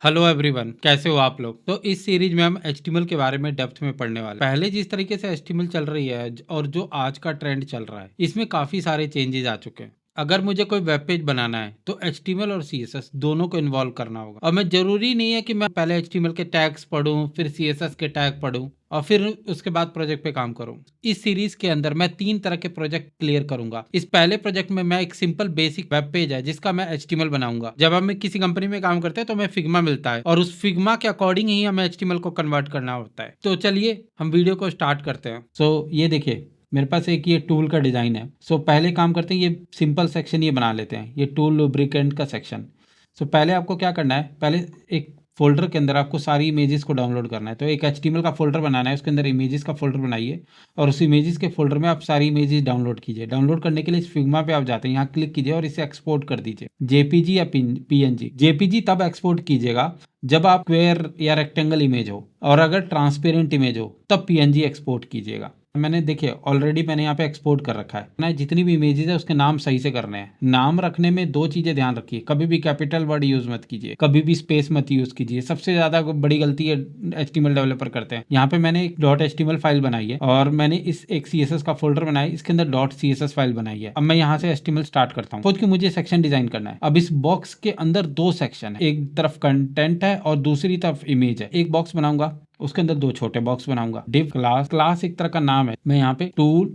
Hello everyone, कैसे हो आप लोग। तो इस सीरीज में हम HTML के बारे में डेप्थ में पढ़ने वाले। पहले जिस तरीके से HTML चल रही है और जो आज का ट्रेंड चल रहा है, इसमें काफी सारे चेंजेस आ चुके हैं। अगर मुझे कोई वेब पेज बनाना है तो HTML और CSS दोनों को इन्वॉल्व करना होगा। और मैं जरूरी नहीं है कि मैं पहले HTML के टैग्स पढूं, फिर CSS के टैग पढूं और फिर उसके बाद प्रोजेक्ट पे काम करूं। इस सीरीज के अंदर मैं 3 तरह के प्रोजेक्ट क्लियर करूंगा। इस पहले प्रोजेक्ट में मैं एक सिंपल बेसिक वेब पेज है जिसका मैं HTML बनाऊंगा। जब हम किसी कंपनी में काम करते हैं तो हमें फिग्मा मिलता है और उस फिग्मा के अकॉर्डिंग ही हमें HTML को कन्वर्ट करना होता है। तो चलिए हम वीडियो को स्टार्ट करते हैं। ये देखिए, मेरे पास एक ये टूल का डिजाइन है। पहले काम करते हैं, ये सिंपल सेक्शन ये बना लेते हैं, ये टूल लुब्रिकेंट का सेक्शन। पहले आपको क्या करना है, पहले एक फोल्डर के अंदर आपको सारी इमेजेस को डाउनलोड करना है। तो एक HTML का फोल्डर बनाना है, उसके अंदर इमेजेस का फोल्डर बनाइए और उस इमेजेस के फोल्डर में आप सारी इमेजेस डाउनलोड कीजिए। डाउनलोड करने के लिए इस फिग्मा पे आप जाते हैं, यहाँ क्लिक कीजिए और इसे एक्सपोर्ट कर दीजिए, JPG या PNG। JPG तब एक्सपोर्ट कीजिएगा जब आप स्क्वायर या रेक्टेंगल इमेज हो, और अगर ट्रांसपेरेंट इमेज हो तब PNG एक्सपोर्ट कीजिएगा। मैंने देखिए ऑलरेडी मैंने यहाँ पे एक्सपोर्ट कर रखा है ना। जितनी भी इमेजेस है उसके नाम सही से करने हैं। नाम रखने में 2 चीजें ध्यान रखिए, कभी भी कैपिटल वर्ड यूज मत कीजिए, कभी भी स्पेस मत यूज कीजिए। सबसे ज्यादा बड़ी गलती है HTML डेवलपर करते हैं। यहाँ पे मैंने एक .html फाइल बनाई है और मैंने इस एक CSS का फोल्डर बनाया है, इसके अंदर .css फाइल बनाई है। अब मैं यहाँ से HTML स्टार्ट करता हूँ। खुद की मुझे सेक्शन डिजाइन करना है। अब इस बॉक्स के अंदर 2 सेक्शन है, एक तरफ कंटेंट है और दूसरी तरफ इमेज है। एक बॉक्स बनाऊंगा, उसके अंदर 2 छोटे बॉक्स बनाऊंगा। डिव क्लास एक तरह का नाम है। मैं यहाँ पे टूल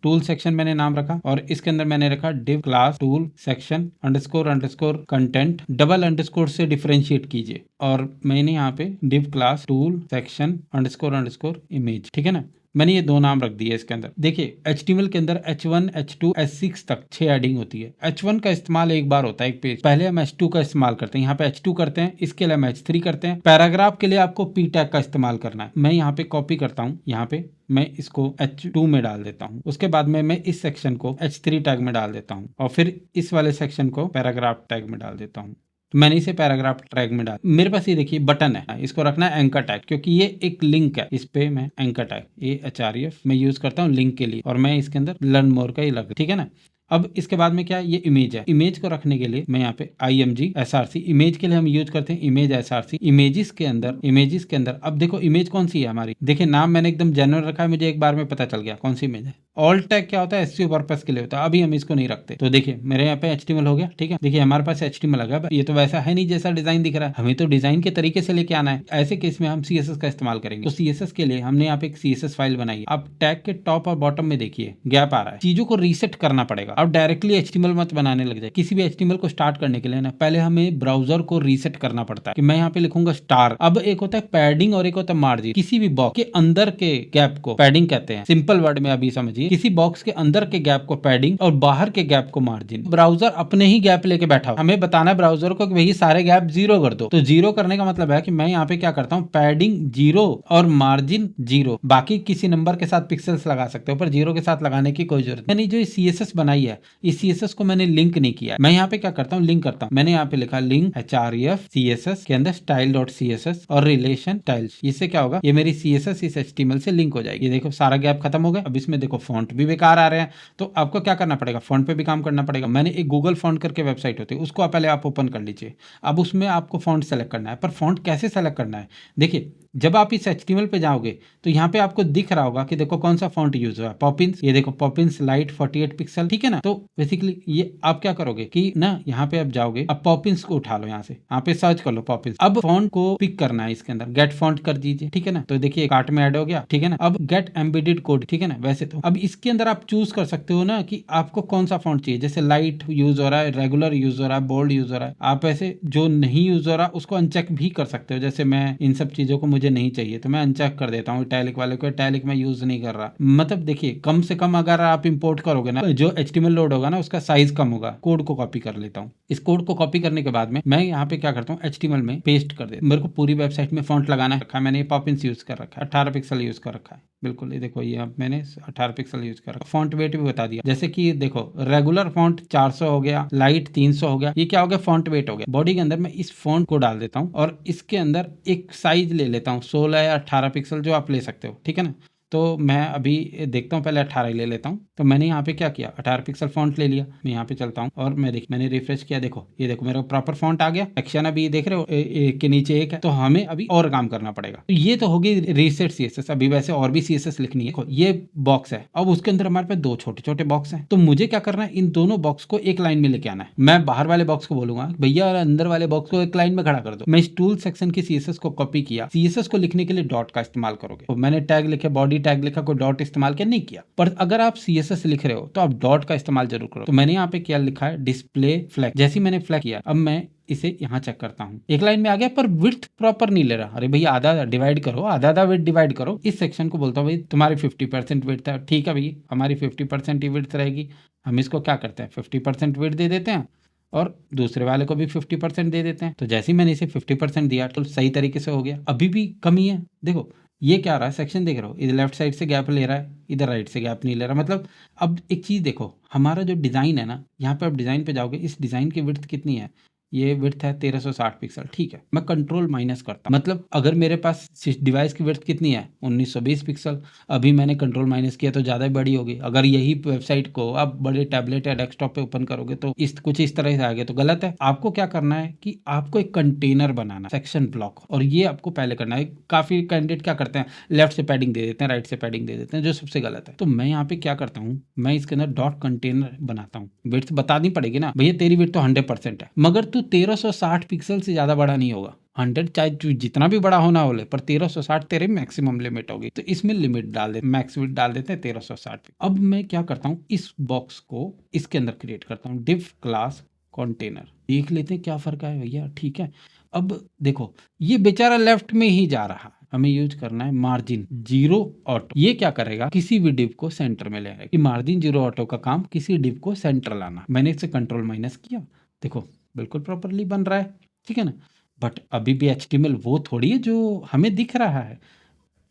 टूल सेक्शन मैंने नाम रखा और इसके अंदर मैंने रखा div class tool section underscore content double underscore से डिफरेंशिएट कीजिए। और मैंने यहाँ पे div class tool section underscore image, ठीक है ना। मैंने ये 2 नाम रख दिए इसके अंदर। देखिए HTML के अंदर H1 H2 H6 तक 6 एडिंग होती है। H1 का इस्तेमाल एक बार होता है एक पेज, पहले हम H2 का इस्तेमाल करते हैं। यहाँ पे H2 करते हैं, इसके लिए हम H3 करते हैं। पैराग्राफ के लिए आपको P टैग का इस्तेमाल करना है। मैं यहाँ पे कॉपी करता हूँ, यहाँ पे मैं इसको H2 में डाल देता हूँ। उसके बाद में मैं इस सेक्शन को H3 टैग में डाल देता हूँ और फिर इस वाले सेक्शन को पैराग्राफ टैग में डाल देता हूँ। मैंने इसे पैराग्राफ टैग में डाल। मेरे पास ये देखिए बटन है, इसको रखना है एंकर टैग, क्योंकि ये एक लिंक है। इस पे मैं एंकर टैग href मैं यूज करता हूँ लिंक के लिए, और मैं इसके अंदर लर्न मोर का ही लग, ठीक है ना। अब इसके बाद में क्या है, ये इमेज है। इमेज को रखने के लिए मैं यहाँ पे img src, इमेज के लिए हम यूज करते हैं इमेज src। इमेजेस के अंदर अब देखो इमेज कौन सी है हमारी। देखिए नाम मैंने एकदम जेन्युइन रखा है, मुझे एक बार में पता चल गया कौन सी इमेज है। ऑल्ट टैग क्या होता है, SEO पर्पस के लिए होता है। अभी हम इसको नहीं रखते। तो देखिए मेरे यहाँ पे HTML हो गया, ठीक है। देखिए हमारे पास HTML आ गया। ये तो वैसा है नहीं जैसा डिजाइन दिख रहा है, हमें तो डिजाइन के तरीके से लेके आना है। ऐसे केस में हम CSS का इस्तेमाल करेंगे। तो CSS के लिए हमने यहाँ पे एक CSS फाइल बनाई है। अब टैग के टॉप और बॉटम में देखिए गैप आ रहा है, चीजों को रीसेट करना पड़ेगा। अब डायरेक्टली HTML मत बनाने लग जाए। किसी भी HTML को स्टार्ट करने के लिए ना पहले हमें ब्राउजर को रीसेट करना पड़ता है। कि मैं यहाँ पे लिखूंगा स्टार। अब एक होता है पैडिंग और एक होता है मार्जिन। किसी भी बॉक्स के अंदर के गैप को पैडिंग कहते हैं, सिंपल वर्ड में अभी समझिए। किसी बॉक्स के अंदर के गैप को पैडिंग और बाहर के गैप को मार्जिन। ब्राउजर अपने ही गैप लेके बैठा हो, हमें बताना है ब्राउजर को कि भाई सारे गैप 0 कर दो। तो 0 करने का मतलब है कि मैं यहाँ पे क्या करता हूँ, पैडिंग 0 और मार्जिन 0। बाकी किसी नंबर के साथ पिक्सल्स लगा सकते हो, पर 0 के साथ लगाने की कोई जरूरत नहीं। जो CSS बनाई है, इस CSS को मैंने लिंक नहीं किया। मैं यहाँ पे क्या करता हूँ, लिंक करता हूँ। मैंने यहाँ पे लिखा लिंक href CSS के अंदर style.css और रिलेशन स्टाइल्स। इससे क्या होगा, ये मेरी CSS इस HTML से लिंक हो जाएगी। देखो सारा गैप खत्म हो गया। अब इसमें देखो फॉन्ट भी बेकार आ रहे हैं, तो आपको क्या करना पड़ेगा, फॉन्ट पे भी काम करना पड़ेगा। मैंने एक गूगल फॉन्ट करके वेबसाइट होती है, उसको पहले आप ओपन कर लीजिए। अब उसमें आपको फॉन्ट सेलेक्ट करना है, पर फॉन्ट कैसे सेलेक्ट करना है। देखिए जब आप इस HTML पे जाओगे तो यहाँ पे आपको दिख रहा होगा कि देखो कौन सा फॉन्ट यूज हुआ है, पॉपिंस। ये देखो पॉपिंस लाइट 48 पिक्सल, ठीक है ना। तो बेसिकली ये आप क्या करोगे कि ना यहाँ पे आप जाओगे, अब पॉपिंस को उठा लो, यहाँ से यहाँ पे सर्च कर लो पॉपिंस। अब फॉन्ट को पिक करना है, इसके अंदर गेट फॉन्ट कर दीजिए, ठीक है ना। तो देखिए कार्ट में ऐड हो गया, ठीक है ना। अब गेट एम्बेडेड कोड, ठीक है ना। वैसे तो अब इसके अंदर आप चूज कर सकते हो ना कि आपको कौन सा फॉन्ट चाहिए। जैसे लाइट यूज हो रहा है, रेगुलर यूज हो रहा है, बोल्ड यूज हो रहा है। आप ऐसे जो नहीं यूज हो रहा उसको अनचेक भी कर सकते हो। जैसे मैं इन सब चीजों को मुझे नहीं चाहिए तो मैं अनचेक कर देता हूँ। इटैलिक वाले को इटैलिक में यूज नहीं कर रहा। मतलब देखिए कम से कम अगर आप इंपोर्ट करोगे ना, जो HTML लोड होगा ना उसका साइज कम होगा। कोड को कॉपी कर लेता हूँ। इस कोड को कॉपी करने के बाद में मैं यहाँ पे क्या करता हूँ, HTML में पेस्ट कर देता हूँ। मेरे को पूरी वेबसाइट में फॉन्ट लगाना रखा है। मैंने पॉपिंस यूज कर रखा है, 18 पिक्सल यूज कर रखा है। बिल्कुल ये देखो, ये अब मैंने 18 पिक्सल यूज कर रखा है। फॉन्ट वेट भी बता दिया, जैसे कि देखो रेगुलर फॉन्ट 400 हो गया, लाइट 300 हो गया। ये क्या हो गया, फॉन्ट वेट हो गया। बॉडी के अंदर मैं इस फॉन्ट को डाल देता हूँ और इसके अंदर एक साइज ले लेता हूँ 16 या 18 पिक्सल, जो आप ले सकते हो, ठीक है ना। तो मैं अभी देखता हूँ, पहले 18 ही ले लेता हूँ। तो मैंने यहाँ पे क्या किया, 18 पिक्सल फॉन्ट ले लिया। मैं यहाँ पे चलता हूँ और मैंने रिफ्रेश किया, देखो ये देखो मेरा प्रॉपर फॉन्ट आ गया। सेक्शन अभी देख रहे हो एक के नीचे एक है, तो हमें अभी और काम करना पड़ेगा। तो ये तो होगी रीसेट सीएसएस। अभी वैसे और भी सीएसएस लिखनी है। देखो ये बॉक्स है, अब उसके अंदर हमारे पास 2 छोटे-छोटे बॉक्स हैं। तो मुझे क्या करना है, इन दोनों बॉक्स को एक लाइन में लेके आना है। मैं बाहर वाले बॉक्स को बोलूंगा भैया अंदर वाले बॉक्स को एक लाइन में खड़ा कर दो। मैं इस टूल सेक्शन की सीएसएस को कॉपी किया। सीएसएस को लिखने के लिए डॉट का इस्तेमाल करोगे। तो मैंने टैग लिखे, बॉडी टैग लिखा, कोई डॉट इस्तेमाल किया नहीं किया। पर अगर आप सीएसएस लिख रहे हो तो आप डॉट का इस्तेमाल जरूर करो। तो मैंने यहाँ पे क्या लिखा है, डिस्प्ले फ्लैग। जैसे ही मैंने फ्लैग किया, अब मैं इसे यहाँ चेक करता हूँ, एक लाइन में आ गया, पर विड्थ प्रॉपर नहीं ले रहा। अरे भैया आधा डिवाइड करो, आधा विड्थ डिवाइड करो। इस सेक्शन को बोलता हूँ भाई तुम्हारी 50% विड्थ है, ठीक है भैया हमारी 50% ही विड्थ रहेगी। हम इसको क्या करते हैं, 50% विड्थ दे देते हैं और दूसरे वाले को भी 50% दे देते हैं। तो जैसे ही मैंने इसे 50% दिया तो सही तरीके से हो गया। अभी भी कमी है, देखो ये क्या रहा है, सेक्शन देख रहे हो, इधर लेफ्ट साइड से गैप ले रहा है, इधर राइट से गैप नहीं ले रहा। मतलब अब एक चीज़ देखो, हमारा जो डिज़ाइन है ना, यहाँ पे आप डिज़ाइन पे जाओगे, इस डिज़ाइन की विड्थ कितनी है, ये विड्थ है 1360 पिक्सल, ठीक है। मैं कंट्रोल माइनस करता हूँ, मतलब अगर मेरे पास डिवाइस की विड्थ कितनी है 1920 पिक्सल, अभी मैंने कंट्रोल माइनस किया तो ज़्यादा बड़ी होगी। अगर यही वेबसाइट को आप बड़े टैबलेट या डेस्कटॉप पे ओपन करोगे तो कुछ इस तरह से आगे, तो गलत है। आपको क्या करना है कि आपको एक कंटेनर बनाना, सेक्शन ब्लॉक, और ये आपको पहले करना है। काफ़ी कैंडिडेट क्या करते हैं, लेफ्ट से पैडिंग दे देते हैं, राइट से पैडिंग दे देते हैं, जो सबसे गलत है। तो मैं यहाँ पे क्या करता हूँ, मैं इसके अंदर डॉट कंटेनर बनाता हूँ। विड्थ बतानी पड़ेगी ना भैया, तेरी विड्थ तो 100% है, मगर तू 1360 पिक्सल से ज़्यादा बड़ा नहीं होगा। 100 चाहे जितना भी बड़ा होना हो ले, पर 1360 तेरे मैक्सिमम लिमिट होगी। तो इसमें लिमिट डाल देते, मैक्स विड्थ डाल देते हैं 1360। अब मैं क्या करता हूँ, इस बॉक्स को इसके अंदर क्रिएट करता हूँ, डिव क्लास कंटेनर। देख लेते हैं क्या फ़र्क है भैया, ठीक है। अब देखो ये बेचारा लेफ्ट में ही जा रहा है, हमें यूज करना है मार्जिन जीरो ऑटो। ये क्या करेगा, किसी भी डिव को सेंटर में ले आएगा। कि मार्जिन जीरो ऑटो का काम किसी डिव को सेंटर लाना। मैंने इसे कंट्रोल माइनस किया, देखो बिल्कुल प्रॉपरली बन रहा है, ठीक है ना। बट अभी भी HTML वो थोड़ी है जो हमें दिख रहा है,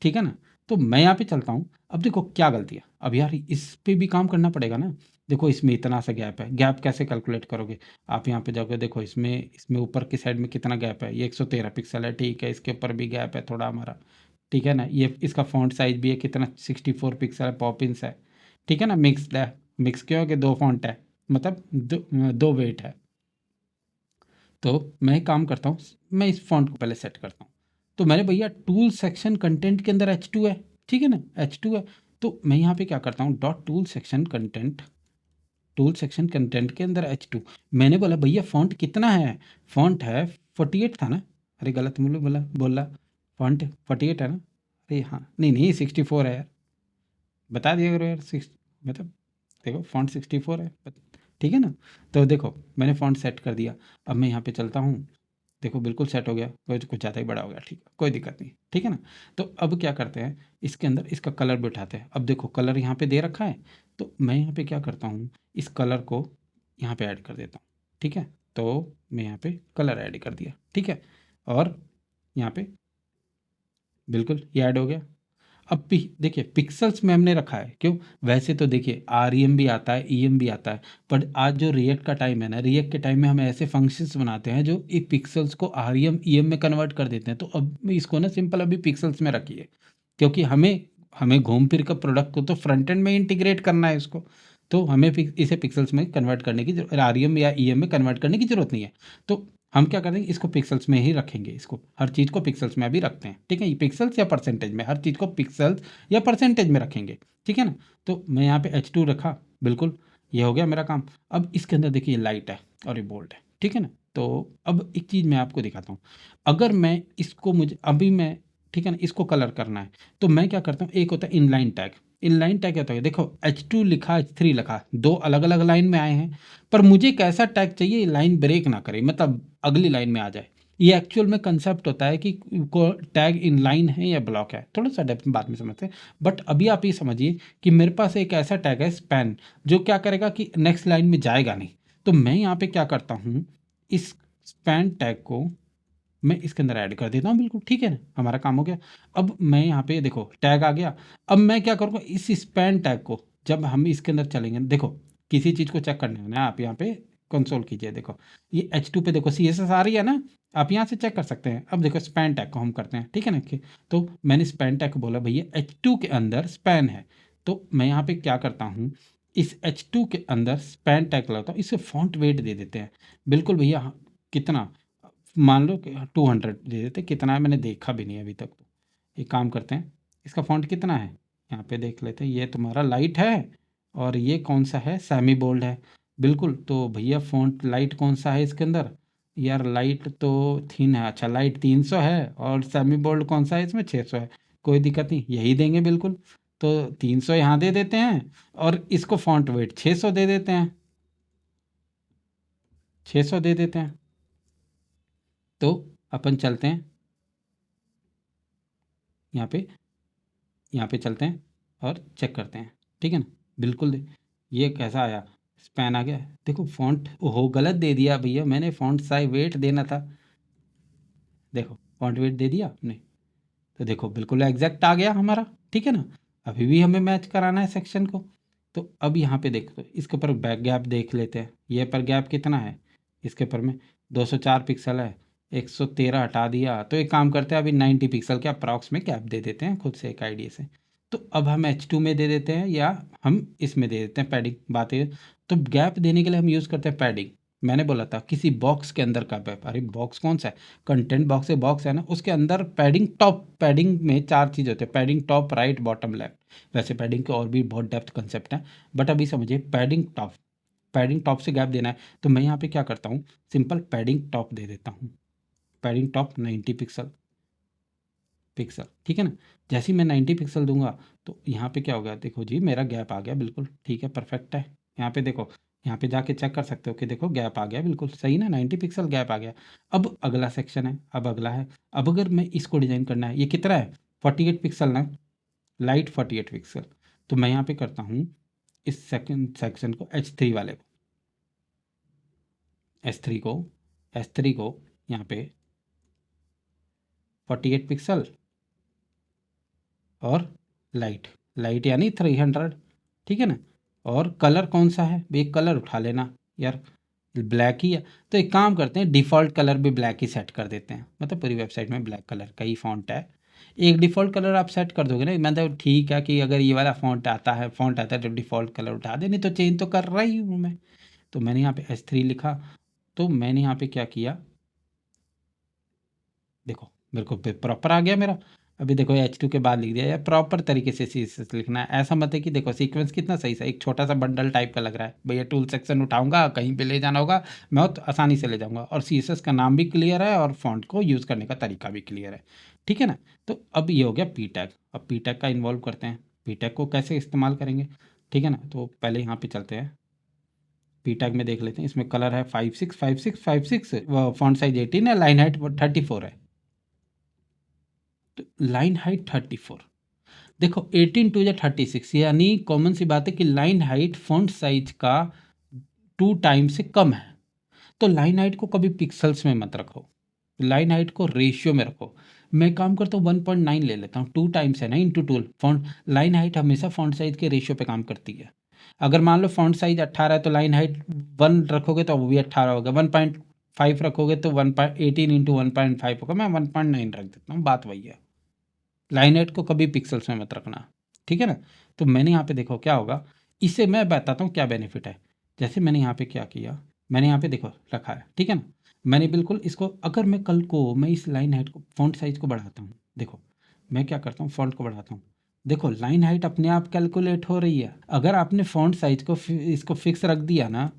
ठीक है ना। तो मैं यहाँ पे चलता हूँ। अब देखो क्या गलती है, अब यार इस पे भी काम करना पड़ेगा ना। देखो इसमें इतना सा गैप है, गैप कैसे कैलकुलेट करोगे, आप यहाँ पे जाओगे, देखो इसमें ऊपर की साइड में कितना गैप है, ये 113 पिक्सल है, ठीक है। इसके ऊपर भी गैप है थोड़ा हमारा, ठीक है ना। ये इसका फॉन्ट साइज भी है कितना, 64 पिक्सल है, पॉपिंस है, ठीक है ना। मिक्सड है, मिक्स क्यों कि 2 फॉन्ट है, मतलब दो वेट है। तो मैं एक काम करता हूँ, मैं इस फॉन्ट को पहले सेट करता हूँ। तो मैंने भैया टूल सेक्शन कंटेंट के अंदर H2 है, ठीक है ना, H2 है। तो मैं यहाँ पे क्या करता हूँ, dot tool section content, tool section content के अंदर H2। मैंने बोला भैया फॉन्ट कितना है, फॉन्ट है 48 था ना, अरे गलत बोला फॉन्ट 48 है ना, अरे हाँ नहीं 64 है यार, बता दिया करो यार। मतलब देखो फॉन्ट 64 है, ठीक है ना। तो देखो मैंने फॉन्ट सेट कर दिया। अब मैं यहाँ पे चलता हूँ, देखो बिल्कुल सेट हो गया, कुछ ज़्यादा ही बड़ा हो गया, ठीक है कोई दिक्कत नहीं, ठीक है ना। तो अब क्या करते हैं, इसके अंदर इसका कलर भी उठाते हैं। अब देखो कलर यहाँ पे दे रखा है, तो मैं यहाँ पे क्या करता हूँ, इस कलर को यहाँ पे ऐड कर देता हूँ, ठीक है। तो मैं यहाँ पे कलर ऐड कर दिया, ठीक है। और यहाँ पे बिल्कुल ये ऐड हो गया। अब देखिए पिक्सल्स में हमने रखा है, क्यों, वैसे तो देखिए REM भी आता है, EM भी आता है, पर आज जो रिएक्ट का टाइम है ना, रिएक्ट के टाइम में हम ऐसे फंक्शंस बनाते हैं जो इस पिक्सल्स को REM EM में कन्वर्ट कर देते हैं। तो अब इसको ना सिंपल अभी पिक्सल्स में रखिए, क्योंकि हमें हमें घूम फिर कर प्रोडक्ट को तो फ्रंट एंड में इंटीग्रेट करना है इसको। तो हमें इसे पिक्सल्स में कन्वर्ट करने की, REM या EM में कन्वर्ट करने की जरूरत नहीं है। तो हम क्या करेंगे, इसको पिक्सल्स में ही रखेंगे, इसको हर चीज़ को पिक्सल्स में अभी रखते हैं, ठीक है। ये पिक्सल्स या परसेंटेज में, हर चीज़ को पिक्सल्स या परसेंटेज में रखेंगे, ठीक है ना। तो मैं यहाँ पे H2 रखा, बिल्कुल ये हो गया मेरा काम। अब इसके अंदर देखिए लाइट है और ये बोल्ड है, ठीक है ना। तो अब एक चीज़ मैं आपको दिखाता हूँ, अगर मैं इसको मुझे अभी मैं, ठीक है ना, इसको कलर करना है, तो मैं क्या करता हूँ, एक होता है इनलाइन टैग। इनलाइन टैग क्या होता है, देखो H2 लिखा, H3 लिखा, दो अलग अलग लाइन में आए हैं, पर मुझे एक ऐसा टैग चाहिए लाइन ब्रेक ना करे, मतलब अगली लाइन में आ जाए। ये एक्चुअल में कंसेप्ट होता है कि टैग इन लाइन है या ब्लॉक है, थोड़ा सा डेप्थ में बाद में समझते हैं। बट अभी आप ये समझिए कि मेरे पास एक ऐसा टैग है स्पैन, जो क्या करेगा कि नेक्स्ट लाइन में जाएगा नहीं। तो मैं यहाँ पे क्या करता हूँ, इस स्पैन टैग को मैं इसके अंदर ऐड कर देता हूँ, बिल्कुल ठीक है ना, हमारा काम हो गया। अब मैं यहाँ पे देखो टैग आ गया। अब मैं क्या करूँगा, इस स्पैन टैग को जब हम इसके अंदर चलेंगे, देखो किसी चीज़ को चेक करने में ना, आप यहाँ पे कंसोल कीजिए। देखो ये H2 पे देखो CSS आ रही है ना, आप यहाँ से चेक कर सकते हैं। अब देखो स्पैन टैग को हम करते हैं, ठीक है ना तो मैंने स्पैन टैग को बोला भैया H2 के अंदर स्पैन है, तो मैं यहाँ पे क्या करता हूँ, इस H2 के अंदर स्पैन टैग लगाता हूँ, इसे फॉन्ट वेट दे देते हैं। बिल्कुल भैया, कितना मान लो कि 200 दे देते, कितना है मैंने देखा भी नहीं अभी तक। तो एक काम करते हैं, इसका फॉन्ट कितना है यहाँ पे देख लेते हैं। ये तुम्हारा लाइट है और ये कौन सा है, सेमी बोल्ड है। बिल्कुल, तो भैया फॉन्ट लाइट कौन सा है इसके अंदर, यार लाइट तो थीन है। अच्छा लाइट 300 है और सेमी बोल्ड कौन सा है इसमें, 600 है। कोई दिक्कत नहीं, यही देंगे बिल्कुल। तो 300 यहाँ दे देते हैं और इसको फॉन्ट वेट 600 दे देते हैं, 600 दे देते हैं। तो अपन चलते हैं यहाँ पे, यहाँ पे चलते हैं और चेक करते हैं, ठीक है ना। बिल्कुल ये कैसा आया, स्पैन आ गया। देखो फॉन्ट ओहो गलत दे दिया भैया मैंने, फॉन्ट साइज वेट देना था। देखो फॉन्ट वेट दे दिया आपने, तो देखो बिल्कुल एग्जैक्ट आ गया हमारा, ठीक है ना। अभी भी हमें मैच कराना है सेक्शन को। तो अब यहाँ पे देखो इसके ऊपर बैक गैप देख लेते हैं, ये पर गैप कितना है इसके ऊपर में, 204 पिक्सल है, 113 हटा दिया। तो एक काम करते हैं, अभी 90 पिक्सल के अप्रॉक्स में गैप दे देते हैं खुद से एक आइडिया से। तो अब हम H2 में दे देते हैं या हम इसमें दे देते हैं पैडिंग, बात है। तो गैप देने के लिए हम यूज़ करते हैं पैडिंग। मैंने बोला था किसी बॉक्स के अंदर का गैप, अरे बॉक्स कौन सा है, कंटेंट बॉक्स है, बॉक्स है ना, उसके अंदर पैडिंग टॉप, पैडिंग में 4 चीज़ होते हैं, padding top, right, bottom, left. वैसे पैडिंग के और भी बहुत डेप्थ कंसेप्ट है, बट अभी समझिए पैडिंग टॉप, पैडिंग टॉप से गैप देना है। तो मैं यहाँ पे क्या करता हूँ, सिंपल पैडिंग टॉप दे देता हूँ, पैडिंग टॉप 90 पिक्सल, ठीक है ना। जैसे ही मैं 90 पिक्सल दूंगा तो यहाँ पे क्या होगा, देखो जी मेरा गैप आ गया, बिल्कुल ठीक है, परफेक्ट है। यहाँ पे देखो, यहाँ पे जाके चेक कर सकते हो कि देखो गैप आ गया, बिल्कुल सही ना, 90 पिक्सल गैप आ गया। अब अगला सेक्शन है, अब अगला है, अब अगर मैं इसको डिज़ाइन करना है, ये कितना है 48 पिक्सल ना, लाइट 48 पिक्सल। तो मैं यहाँ पे करता हूँ इस सेकंड सेक्शन को H3 वाले को, S3 को, S3 को यहाँ पे 48 पिक्सल और लाइट, लाइट यानी 300, ठीक है ना। और कलर कौन सा है, एक कलर उठा लेना यार, ब्लैक ही है। तो एक काम करते हैं, डिफ़ॉल्ट कलर भी ब्लैक ही सेट कर देते हैं, मतलब पूरी वेबसाइट में ब्लैक कलर का ही फ़ॉन्ट है। एक डिफ़ॉल्ट कलर आप सेट कर दोगे ना, मतलब ठीक है कि अगर ये वाला फ़ॉन्ट आता है तो डिफ़ॉल्ट कलर उठा दे, नहीं तो चेंज तो कर रहा ही हूँ मैं। तो मैंने यहाँ पे S3 लिखा, तो मैंने यहाँ पे क्या किया, देखो मेरे को प्रॉपर आ गया मेरा। अभी देखो H2 के बाद लिख दिया, यार प्रॉपर तरीके से CSS लिखना है, ऐसा मत है कि देखो सीक्वेंस कितना सही सा, एक छोटा सा बंडल टाइप का लग रहा है भैया, टूल सेक्शन उठाऊंगा कहीं पे ले जाना होगा मैं तो आसानी से ले जाऊंगा, और CSS का नाम भी क्लियर है और फॉन्ट को यूज़ करने का तरीका भी क्लियर है, ठीक है ना। तो अब ये हो गया पी टैग, अब पी टैग का इन्वॉल्व करते हैं, पी टैग को कैसे इस्तेमाल करेंगे, ठीक है ना। तो पहले यहाँ पे चलते हैं, पी टैग में देख लेते हैं, इसमें कलर है 565656, फॉन्ट साइज 18 है, लाइन हाइट 34 है। तो लाइन हाइट 34, देखो 18 टू या 36, यानी कॉमन सी बात है कि लाइन हाइट फॉन्ट साइज का 2 टाइम से कम है। तो लाइन हाइट को कभी पिक्सल्स में मत रखो, लाइन हाइट को रेशियो में रखो। मैं काम करता हूँ 1.9 ले लेता हूँ, 2 टाइम्स है ना, इंटू 2 फॉन्ट, लाइन हाइट हमेशा फॉन्ट साइज के रेशियो पे काम करती है। अगर मान लो फॉन्ट साइज 18 है तो लाइन हाइट 1 रखोगे तो वो भी 18 होगा, 1.5 रखोगे तो 1.18 इंटू 1.5 होगा, मैं 1.9 रख देता हूँ, बात वही है। लाइन हाइट को कभी पिक्सल्स में मत रखना, ठीक है ना। तो मैंने यहाँ पे देखो क्या होगा, इससे मैं बताता हूँ क्या बेनिफिट है। जैसे मैंने यहाँ पे क्या किया, मैंने यहाँ पे देखो रखा है, ठीक है ना। मैंने बिल्कुल इसको, अगर मैं कल को मैं इस लाइन हाइट को, फॉन्ट साइज को बढ़ाता हूँ, देखो मैं क्या करता हूँ, फॉन्ट को बढ़ाता हूँ, देखो लाइन हाइट अपने आप कैलकुलेट हो रही है। अगर आपने फॉन्ट साइज को इसको फिक्स रख दिया ना,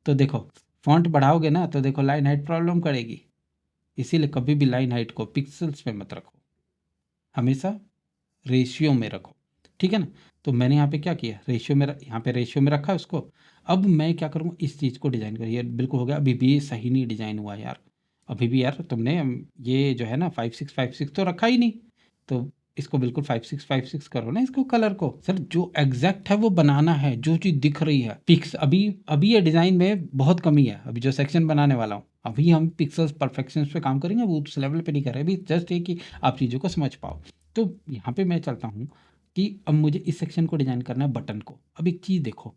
तो देखो फॉन्ट बढ़ाओगे ना तो देखो लाइन हाइट प्रॉब्लम करेगी। इसीलिए कभी भी लाइन हाइट को पिक्सल्स में मत रखो, हमेशा रेशियो में रखो, ठीक है ना। तो मैंने यहाँ पे क्या किया, रेशियो में यहाँ पे रेशियो में रखा उसको। अब मैं क्या करूँगा, इस चीज़ को डिज़ाइन करिए, बिल्कुल हो गया। अभी भी ये सही नहीं डिज़ाइन हुआ यार, अभी भी यार तुमने ये जो है ना 5656 तो रखा ही नहीं, तो इसको बिल्कुल 5656 करो ना, इसको कलर को सर जो एग्जैक्ट है वो बनाना है, जो चीज़ दिख रही है पिक्स। अभी अभी ये डिज़ाइन में बहुत कमी है, अभी जो सेक्शन बनाने वाला हूँ अभी हम पिक्सल्स परफेक्शन पे काम करेंगे, वो उस लेवल पे नहीं कर रहे अभी, जस्ट ये कि आप चीज़ों को समझ पाओ। तो यहाँ पे मैं चलता हूँ कि अब मुझे इस सेक्शन को डिज़ाइन करना है, बटन को। अब एक चीज़ देखो,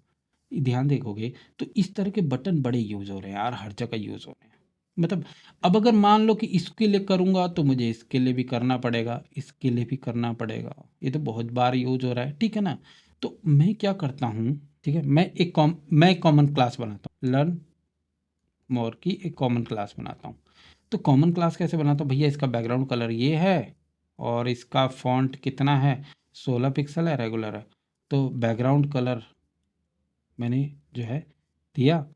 ध्यान देखोगे तो इस तरह के बटन बड़े यूज़ हो रहे हैं यार, हर जगह यूज़ हो रहे हैं। मतलब अब अगर मान लो कि इसके लिए करूँगा तो मुझे इसके लिए भी करना पड़ेगा, इसके लिए भी करना पड़ेगा। ये तो बहुत बार यूज़ हो रहा है, ठीक है ना? तो मैं क्या करता हूँ, ठीक है, मैं एक कॉमन क्लास बनाता हूँ, लर्न मोर की एक कॉमन क्लास बनाता हूँ। तो कॉमन क्लास कैसे बनाता हूँ भैया, इसका बैकग्राउंड कलर ये है और इसका फॉन्ट कितना है, 16 पिक्सल है, रेगुलर है। तो बैकग्राउंड कलर मैंने जो है दिया,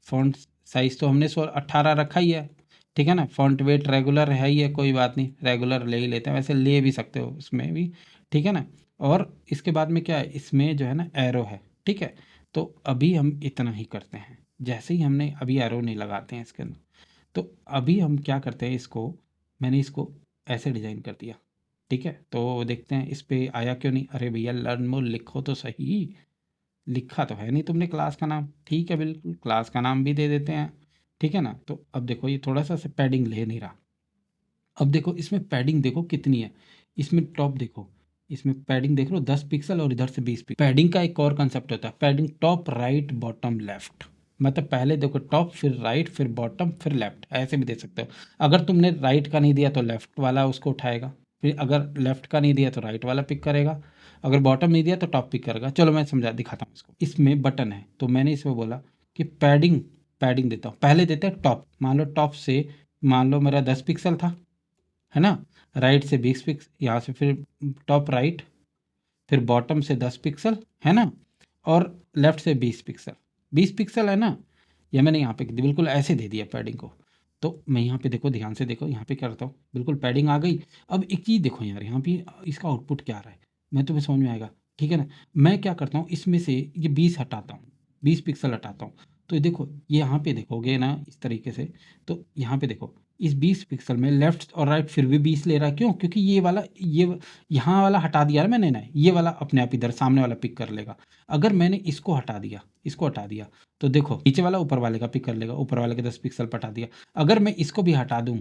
फॉन्ट साइज़ तो हमने 18 रखा ही है, ठीक है ना? फॉन्ट वेट रेगुलर है ही है, कोई बात नहीं, रेगुलर ले ही लेते हैं, वैसे ले भी सकते हो उसमें भी, ठीक है ना? और इसके बाद में क्या है, इसमें जो है ना एरो है, ठीक है? तो अभी हम इतना ही करते हैं, जैसे ही हमने अभी एरो नहीं लगाते हैं इसके अंदर, तो अभी हम क्या करते हैं, इसको मैंने इसको ऐसे डिज़ाइन कर दिया, ठीक है? तो देखते हैं इस पे आया क्यों नहीं। अरे भैया लर्न मोर लिखो तो सही, लिखा तो है नहीं तुमने क्लास का नाम, ठीक है, बिल्कुल क्लास का नाम भी दे देते हैं, ठीक है ना? तो अब देखो ये थोड़ा सा पैडिंग ले नहीं रहा। अब देखो इसमें पैडिंग देखो कितनी है, इसमें टॉप देखो, इसमें पैडिंग देख लो 10 पिक्सल और इधर से 20 पिक्सल। पैडिंग का एक और कंसेप्ट होता है, padding top right bottom left, मतलब पहले देखो टॉप फिर राइट फिर बॉटम फिर लेफ्ट, ऐसे भी दे सकते हो। अगर तुमने राइट का नहीं दिया तो लेफ्ट वाला उसको उठाएगा, फिर अगर लेफ्ट का नहीं दिया तो राइट वाला पिक करेगा, अगर बॉटम नहीं दिया तो टॉप पिक करेगा। चलो मैं समझा दिखाता हूँ इसको। इसमें बटन है तो मैंने इसमें बोला कि पैडिंग पैडिंग देता हूँ, पहले देते हैं टॉप, मान लो टॉप से मान लो मेरा 10 पिक्सल था, है ना? राइट से 20 पिक्सल, यहाँ से फिर टॉप राइट, फिर बॉटम से 10 पिक्सल, है ना? और लेफ्ट से 20 पिक्सल, 20 पिक्सल है ना? ये मैंने यहाँ पे बिल्कुल ऐसे दे दिया पैडिंग को। तो मैं यहाँ पे देखो, ध्यान से देखो, यहाँ पे क्या करता हूँ, बिल्कुल पैडिंग आ गई। अब एक चीज़ देखो यार, यहाँ पे इसका आउटपुट क्या आ रहा है, मैं तुम्हें समझ में आएगा, ठीक है ना? मैं क्या करता हूँ, इसमें से ये 20 हटाता हूँ, 20 पिक्सल हटाता हूँ। तो ये देखो, ये यहाँ पे देखोगे ना इस तरीके से, तो यहाँ पे देखो इस 20 पिक्सल में लेफ्ट और राइट फिर भी 20 ले रहा है, क्यों? क्योंकि ये वाला ये यहाँ वाला हटा दिया ना मैंने ना, ये वाला अपने आप इधर सामने वाला पिक कर लेगा। अगर मैंने इसको हटा दिया, इसको हटा दिया, तो देखो नीचे वाला ऊपर वाले का पिक कर लेगा, ऊपर वाले के 10 पिक्सल पर हटा दिया। अगर मैं इसको भी हटा दूँ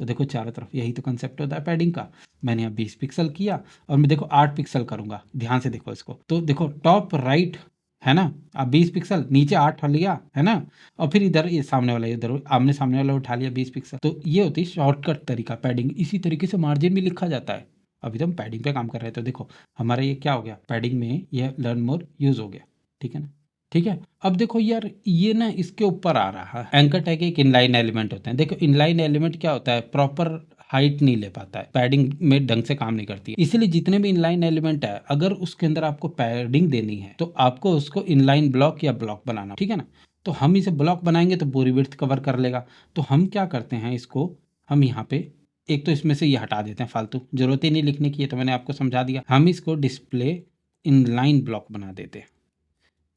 तो देखो चारों तरफ, यही तो कंसेप्ट होता है पैडिंग का। मैंने यहाँ 20 पिक्सल किया और मैं देखो 8 पिक्सल करूँगा, ध्यान से देखो इसको, तो देखो टॉप राइट, है ना? अब 20 पिक्सल नीचे 8 लिया, है ना? और फिर इधर ये सामने वाला, इधर आमने सामने वाला उठा लिया 20 पिक्सल। तो ये होती है शॉर्टकट तरीका पैडिंग। इसी तरीके से मार्जिन भी लिखा जाता है। अभी तो हम पैडिंग पे काम कर रहे हैं, तो देखो हमारा ये क्या हो गया, पैडिंग में ये लर्न मोर यूज़ हो गया, ठीक है ना? ठीक है। अब देखो यार, ये ना इसके ऊपर आ रहा है, एंकर टैग एक इनलाइन एलिमेंट होते हैं। देखो इनलाइन एलिमेंट क्या होता है, प्रॉपर हाइट नहीं ले पाता है, पैडिंग में ढंग से काम नहीं करती है। इसलिए जितने भी इनलाइन एलिमेंट है, अगर उसके अंदर आपको पैडिंग देनी है तो आपको उसको इनलाइन ब्लॉक या ब्लॉक बनाना, ठीक है ना? तो हम इसे ब्लॉक बनाएंगे तो पूरी विड्थ कवर कर लेगा। तो हम क्या करते हैं, इसको हम यहाँ पे एक तो इसमें से ये हटा देते हैं, फालतू जरूरत ही नहीं लिखने की है, तो मैंने आपको समझा दिया। हम इसको डिस्प्ले इनलाइन ब्लॉक बना देते हैं।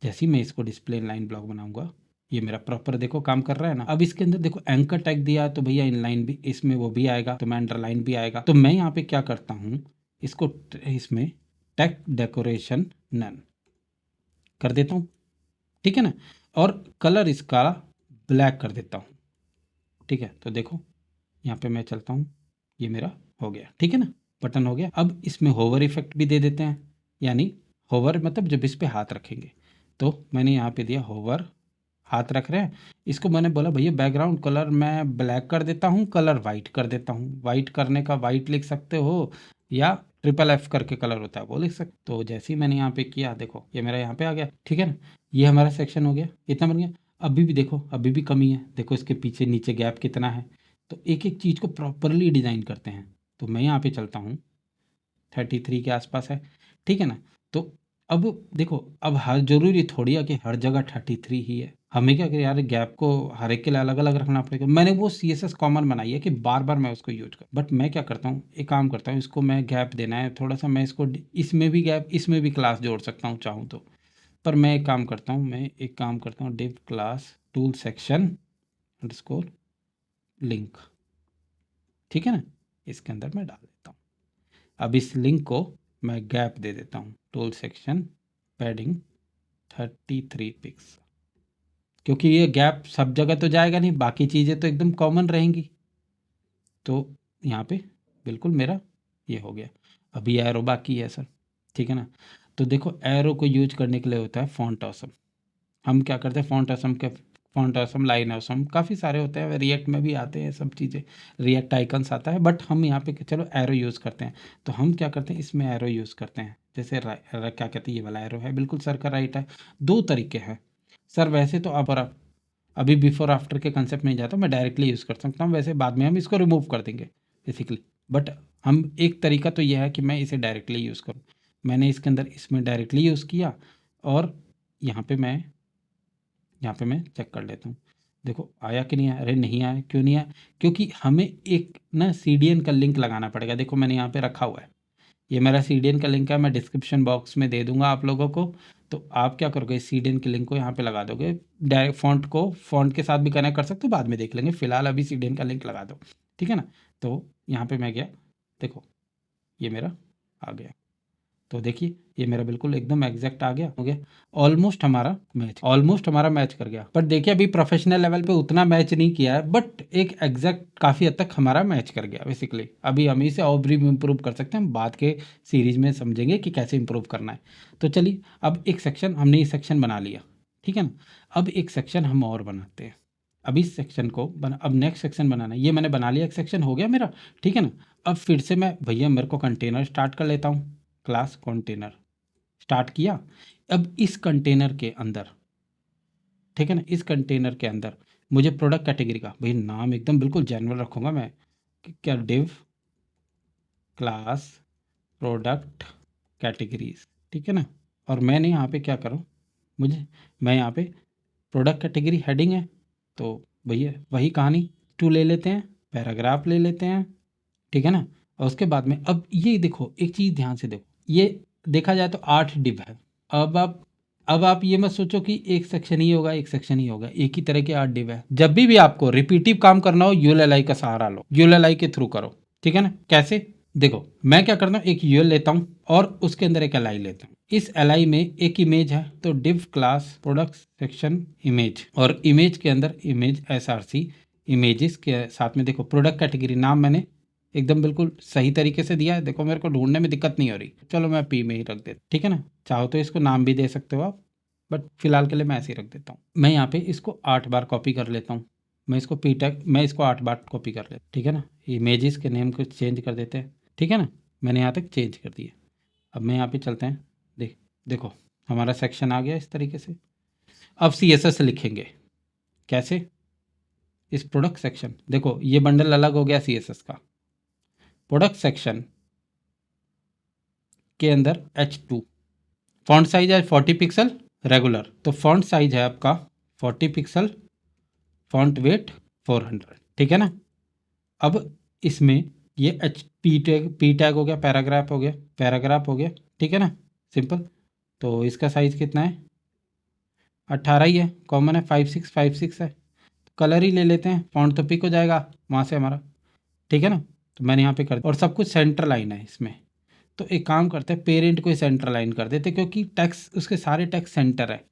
जैसे ही मैं इसको डिस्प्ले इनलाइन ब्लॉक बनाऊंगा, ये मेरा प्रॉपर देखो काम कर रहा है ना। अब इसके अंदर देखो एंकर टैग दिया है, तो भैया इनलाइन भी इसमें वो भी आएगा, तो मैं अंडरलाइन भी आएगा। तो मैं यहाँ पे क्या करता हूँ, इसको इसमें टैग डेकोरेशन नन कर देता हूँ, ठीक है ना? और कलर इसका ब्लैक कर देता हूँ, ठीक है? तो देखो यहाँ पे मैं चलता हूँ, ये मेरा हो गया, ठीक है ना? बटन हो गया। अब इसमें होवर इफेक्ट भी दे देते हैं, यानी होवर मतलब जब इस पे हाथ रखेंगे, तो मैंने यहाँ पे दिया होवर, हाथ रख रहे हैं। इसको मैंने बोला भैया बैकग्राउंड कलर मैं ब्लैक कर देता हूँ, कलर वाइट कर देता हूँ। वाइट करने का वाइट लिख सकते हो, या ट्रिपल एफ करके कलर होता है वो लिख सकते। तो जैसे ही मैंने यहाँ पे किया, देखो ये मेरा यहाँ पे आ गया, ठीक है ना? ये हमारा सेक्शन हो गया, इतना बन गया। अभी भी देखो, अभी भी कमी है, देखो इसके पीछे नीचे गैप कितना है। तो एक एक चीज़ को प्रॉपरली डिज़ाइन करते हैं। तो मैं यहाँ पे चलता हूँ, 33 के आसपास है, ठीक है ना? तो अब देखो, अब हर ज़रूरी थोड़ी है कि हर जगह 33 ही है। हमें क्या करें यार, गैप को हर एक के लिए अलग अलग रखना पड़ेगा। मैंने वो CSS कॉमन बनाई है कि बार बार मैं उसको यूज कर, बट मैं क्या करता हूँ, एक काम करता हूँ, इसको मैं गैप देना है थोड़ा सा, मैं इसको इसमें भी गैप, इसमें भी क्लास जोड़ सकता हूँ चाहूँ तो। पर मैं एक काम करता हूँ, div class tool section underscore link, ठीक है ना? इसके अंदर मैं डाल देता हूँ। अब इस लिंक को मैं गैप दे देता हूँ, टूल सेक्शन पैडिंग 33 पिक्सल, क्योंकि ये गैप सब जगह तो जाएगा नहीं, बाकी चीज़ें तो एकदम कॉमन रहेंगी। तो यहाँ पे बिल्कुल मेरा ये हो गया। अभी एरो बाकी है सर, ठीक है ना? तो देखो एरो को यूज करने के लिए होता है फॉन्ट ऑसम। हम क्या करते हैं, फॉन्ट असम, लाइन असम, काफ़ी सारे होते हैं, रिएक्ट में भी आते हैं सब चीज़ें, रिएक्ट आइकन्स आता है, बट हम यहाँ पे चलो एरो यूज़ करते हैं। तो हम क्या करते हैं, इसमें एरो यूज़ करते हैं, जैसे क्या कहते हैं, ये वाला एरो है, बिल्कुल सर का राइट है। दो तरीके हैं सर, वैसे तो आप अभी बिफोर आफ्टर के कंसेप्ट में जाता हूँ, मैं डायरेक्टली यूज़ कर सकता हूँ, वैसे बाद में हम इसको रिमूव कर देंगे बेसिकली, बट हम एक तरीका तो यह है कि मैं इसे डायरेक्टली यूज़ करूँ। मैंने इसके अंदर इसमें डायरेक्टली यूज़ किया, और यहाँ पे मैं चेक कर लेता हूँ, देखो आया कि नहीं आया। अरे नहीं आया, क्यों नहीं आया, क्योंकि हमें एक ना CDN का लिंक लगाना पड़ेगा। देखो मैंने यहाँ पे रखा हुआ है, ये मेरा CDN का लिंक है, मैं डिस्क्रिप्शन बॉक्स में दे दूंगा आप लोगों को। तो आप क्या करोगे, इस CDN के लिंक को यहाँ पे लगा दोगे, डायरेक्ट फॉन्ट के साथ भी कनेक्ट कर सकते हो, बाद में देख लेंगे, फिलहाल अभी CDN का लिंक लगा दो, ठीक है ना। तो यहाँ पे मैं गया, देखो ये मेरा आ गया, तो देखिए ये मेरा बिल्कुल एकदम एग्जैक्ट आ गया, हो गया ऑलमोस्ट हमारा मैच कर गया। पर देखिए अभी प्रोफेशनल लेवल पे उतना मैच नहीं किया है, बट एक एग्जैक्ट काफ़ी हद तक हमारा मैच कर गया बेसिकली। अभी हम इसे और भी इम्प्रूव कर सकते हैं, हम बाद के सीरीज में समझेंगे कि कैसे इम्प्रूव करना है। तो चलिए अब एक सेक्शन, हमने ये सेक्शन बना लिया, ठीक है ना। अब एक सेक्शन हम और बनाते हैं, अब इस सेक्शन को अब नेक्स्ट सेक्शन बनाना है, ये मैंने बना लिया, एक सेक्शन हो गया मेरा, ठीक है ना। अब फिर से मैं भैया मेरे को कंटेनर स्टार्ट कर लेता हूँ, क्लास कंटेनर स्टार्ट किया। अब इस कंटेनर के अंदर, ठीक है ना, इस कंटेनर के अंदर मुझे प्रोडक्ट कैटेगरी का भाई नाम एकदम बिल्कुल जनरल रखूँगा मैं, क्या डिव क्लास प्रोडक्ट कैटेगरीज, ठीक है ना। और मैंने यहाँ पे क्या करूँ, मैं यहाँ पे प्रोडक्ट कैटेगरी हेडिंग है, तो भैया वही कहानी 2 ले लेते हैं, पैराग्राफ ले लेते हैं, ठीक है ना। और उसके बाद में अब ये देखो, एक चीज़ ध्यान से देखो, ये देखा जाए तो 8 डिव है। अब आप ये मत सोचो कि एक सेक्शन ही होगा, एक ही तरह के 8 डिव है। जब भी आपको रिपीटिव काम करना हो, ULLI का सहारा लो, ULLI के थ्रू करो, ठीक है ना। कैसे, देखो मैं क्या करता हूँ, एक UL लेता हूँ और उसके अंदर एक LI लेता हूँ। इस LI में एक इमेज है, तो div class product section image, और इमेज के अंदर इमेज SRC इमेजेस के साथ में देखो प्रोडक्ट कैटेगरी नाम मैंने एकदम बिल्कुल सही तरीके से दिया है, देखो मेरे को ढूंढने में दिक्कत नहीं हो रही। चलो मैं P में ही रख देता, ठीक है ना। चाहो तो इसको नाम भी दे सकते हो आप, बट फिलहाल के लिए मैं ऐसे ही रख देता हूँ। मैं यहाँ पे इसको 8 बार कॉपी कर लेता हूँ, मैं इसको P टैग, मैं इसको 8 बार कॉपी कर लेता, ठीक है ना। इमेजेस के नेम को चेंज कर देते हैं, ठीक है ना, मैंने यहाँ तक चेंज कर दिया। अब मैं यहाँ पे चलते हैं, देखो हमारा सेक्शन आ गया इस तरीके से। अब CSS लिखेंगे, कैसे, इस प्रोडक्ट सेक्शन, देखो ये बंडल अलग हो गया CSS का, प्रोडक्ट सेक्शन के अंदर H2, फॉन्ट साइज है 40 पिक्सल रेगुलर, तो फॉन्ट साइज है आपका 40 पिक्सल, फॉन्ट वेट 400, ठीक है ना। अब इसमें ये पी टैग हो गया, पैराग्राफ हो गया, ठीक है ना, सिंपल। तो इसका साइज कितना है, 18 ही है, कॉमन है, 5656 है। तो कलर ही ले लेते हैं, फॉन्ट तो पिक हो जाएगा वहाँ से हमारा, ठीक है ना। तो मैंने यहाँ पे कर दिया, और सब कुछ सेंटर लाइन है इसमें। तो एक काम करते हैं, पेरेंट को ही सेंटर लाइन कर देते, क्योंकि टैक्स उसके सारे टैक्स सेंटर है,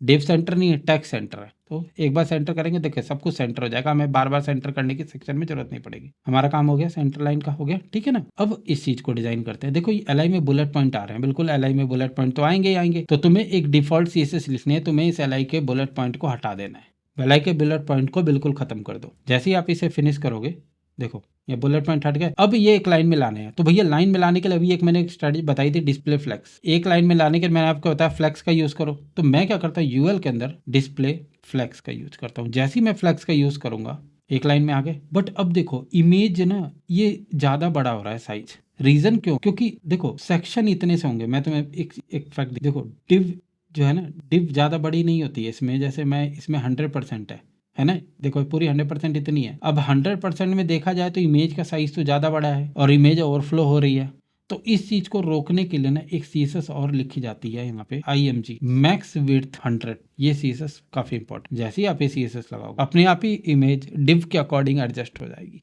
डिव सेंटर नहीं है, टैक्स सेंटर है। तो एक बार सेंटर करेंगे, देखिए सब कुछ सेंटर हो जाएगा, हमें बार बार सेंटर करने की सेक्शन में जरूरत नहीं पड़ेगी। हमारा काम हो गया, सेंटर लाइन का हो गया, ठीक है ना। अब इस चीज को डिजाइन करते हैं, देखो ये LI में बुलेट पॉइंट आ रहे हैं, बिल्कुल LI में बुलेट पॉइंट तो आएंगे। तो तुम्हें एक डिफॉल्ट CSS लिखनी है, तुम्हें इस LI के बुलेट पॉइंट को हटा देना है, LI के बुलेट पॉइंट को बिल्कुल खत्म कर दो। जैसे ही आप इसे फिनिश करोगे, देखो ये बुलेट पॉइंट हट गए। अब ये एक लाइन में लाने हैं, तो भैया लाइन में लाने के लिए अभी एक मैंने स्ट्रेटजी बताई थी, डिस्प्ले फ्लेक्स। एक लाइन में लाने के लिए मैंने आपको बताया फ्लेक्स का यूज करो, तो मैं क्या करता हूँ, UL के अंदर डिस्प्ले फ्लेक्स का यूज करता हूँ। जैसे ही मैं फ्लेक्स का यूज करूंगा, एक लाइन में आ गए। बट अब देखो इमेज ना ये ज्यादा बड़ा हो रहा है साइज, रीजन क्यों, क्योंकि देखो सेक्शन इतने से होंगे। मैं तुम्हें एक फैक्ट, देखो डिव जो है ना, डिव ज्यादा बड़ी नहीं होती है इसमें, जैसे मैं इसमें 100% है ना, देखो पूरी 100% इतनी है। अब 100% में देखा जाए तो इमेज का साइज तो ज़्यादा बड़ा है और इमेज ओवरफ्लो हो रही है। तो इस चीज को रोकने के लिए ना एक CSS और लिखी जाती है यहाँ पे, IMG मैक्स विड्थ 100। ये CSS काफी इंपॉर्टेंट, जैसे ही आप ये CSS लगाओगे अपने आप ही इमेज डिव के अकॉर्डिंग एडजस्ट हो जाएगी,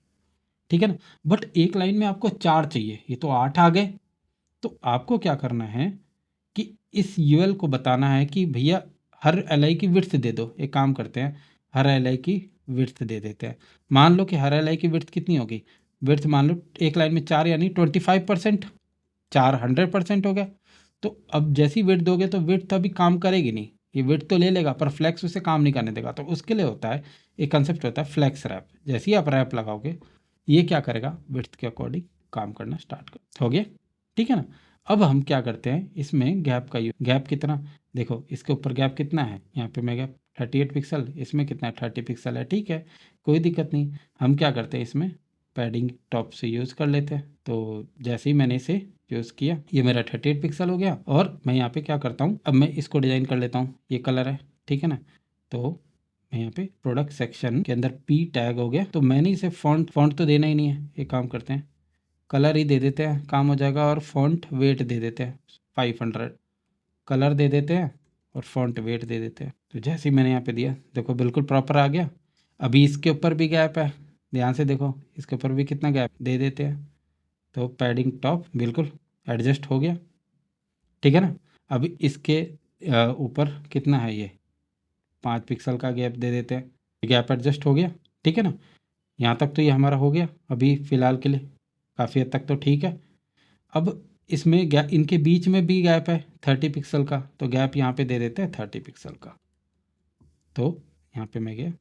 ठीक है ना। बट एक लाइन में आपको 4 चाहिए, ये तो 8 आ गए। तो आपको क्या करना है कि इस UL को बताना है कि भैया हर LI की विड्थ दे दो। एक काम करते हैं, हर LI की विड्थ दे देते हैं। मान लो कि हर LI की विड्थ कितनी होगी, विड्थ मान लो एक लाइन में 4 यानी 25%, 4 100% हो गया। तो अब जैसी विड्थ दोगे तो विड्थ अभी काम करेगी नहीं, ये विड्थ तो ले लेगा पर फ्लेक्स उसे काम नहीं करने देगा। तो उसके लिए होता है एक कंसेप्ट होता है फ्लेक्स रैप। जैसे ही आप रैप लगाओगे ये क्या करेगा, विड्थ के अकॉर्डिंग काम करना स्टार्ट कर हो गया, ठीक है ना। अब हम क्या करते हैं, इसमें गैप का गैप कितना, देखो इसके ऊपर गैप कितना है, यहाँ पे मैं गैप 38 पिक्सल, इसमें कितना है 30 पिक्सल है, ठीक है कोई दिक्कत नहीं। हम क्या करते हैं इसमें पैडिंग टॉप से यूज़ कर लेते हैं। तो जैसे ही मैंने इसे यूज़ किया ये मेरा 38 पिक्सल हो गया। और मैं यहाँ पे क्या करता हूँ, अब मैं इसको डिज़ाइन कर लेता हूँ, ये कलर है ठीक है ना। तो मैं यहाँ पे प्रोडक्ट सेक्शन के अंदर पी टैग हो गया। तो मैंने इसे फॉन्ट तो देना ही नहीं है, एक काम करते हैं कलर ही दे देते हैं, काम हो जाएगा। और फॉन्ट वेट दे देते हैं 500, कलर दे देते हैं और फॉन्ट वेट दे देते हैं। तो जैसे ही मैंने यहाँ पे दिया देखो बिल्कुल प्रॉपर आ गया। अभी इसके ऊपर भी गैप है, ध्यान से देखो इसके ऊपर भी कितना गैप दे देते हैं। तो पैडिंग टॉप बिल्कुल एडजस्ट हो गया, ठीक है ना। अभी इसके ऊपर कितना है, ये 5 पिक्सल का गैप दे देते हैं, गैप एडजस्ट हो गया, ठीक है ना। यहाँ तक तो ये हमारा हो गया अभी फ़िलहाल के लिए, काफ़ी हद तक तो ठीक है। अब इसमें गैप, इनके बीच में भी गैप है 30 पिक्सल का, तो गैप यहाँ पे दे देते हैं 30 पिक्सल का। तो यहाँ पे मैं गया,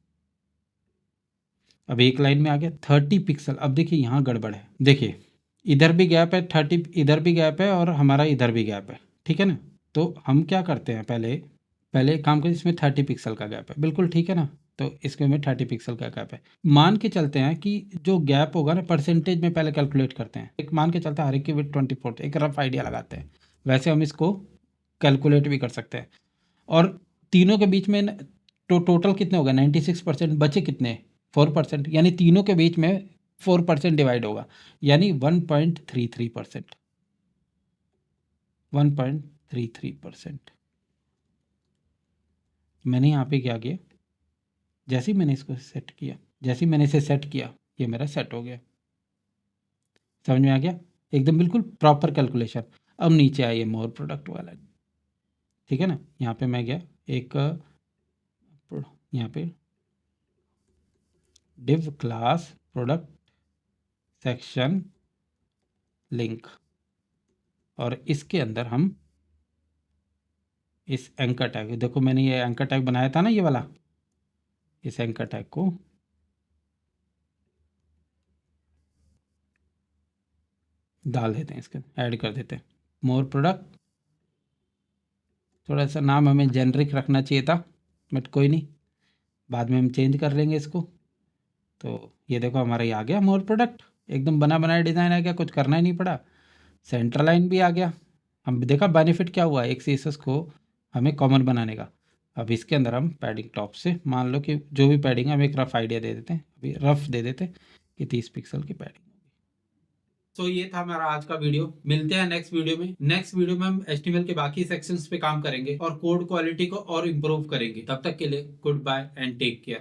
अब एक लाइन में आ गया 30 पिक्सल। अब देखिए यहाँ गड़बड़ है, देखिए इधर भी गैप है 30, इधर भी गैप है और हमारा इधर भी गैप है, ठीक है ना। तो हम क्या करते हैं, पहले एक काम करें, इसमें 30 पिक्सल का गैप है बिल्कुल ठीक है ना। तो इसके में 30 पिक्सल का गैप है, मान के चलते हैं कि जो गैप होगा ना परसेंटेज में पहले कैलकुलेट करते हैं। एक मान के चलते हैं हर एक की विड्थ 24, एक रफ आइडिया लगाते हैं, वैसे हम इसको कैलकुलेट भी कर सकते हैं। और तीनों के बीच में टोटल कितने हो गए 96%, बचे कितने 4%, यानी तीनों के बीच में 4% डिवाइड होगा, यानी 1.33%, 1.33%। मैंने यहाँ पे क्या किया, जैसे ही मैंने इसको सेट किया, जैसे ही मैंने इसे सेट किया ये मेरा सेट हो गया, समझ में आ गया, एकदम बिल्कुल प्रॉपर कैलकुलेशन। अब नीचे आइए मोर प्रोडक्ट वाला, ठीक है ना। यहाँ पे मैं गया एक यहाँ पे div class product section link, और इसके अंदर हम इस एंकर टैग, देखो मैंने ये एंकर टैग बनाया था ना ये वाला, इस एंकर टैग को डाल देते हैं, इसके ऐड कर देते हैं मोर प्रोडक्ट। थोड़ा सा नाम हमें जेनरिक रखना चाहिए था, बट कोई नहीं, बाद में हम चेंज कर लेंगे इसको। तो ये देखो हमारा ये आ गया मोर प्रोडक्ट, एकदम बना बनाया डिज़ाइन आ गया, कुछ करना ही नहीं पड़ा, सेंटर लाइन भी आ गया। हम देखा बेनिफिट क्या हुआ एक सीएसएस को हमें कॉमन बनाने का। अब इसके अंदर हम पैडिंग टॉप से मान लो कि जो भी पैडिंग है हम एक रफ आइडिया दे देते हैं, अभी रफ दे देते हैं कि 30 पिक्सल की पैडिंग। तो ये था हमारा आज का वीडियो, मिलते हैं नेक्स्ट वीडियो में। नेक्स्ट वीडियो में हम HTML के बाकी सेक्शंस पे काम करेंगे और कोड क्वालिटी को और इम्प्रूव करेंगे। तब तक के लिए goodbye and take care.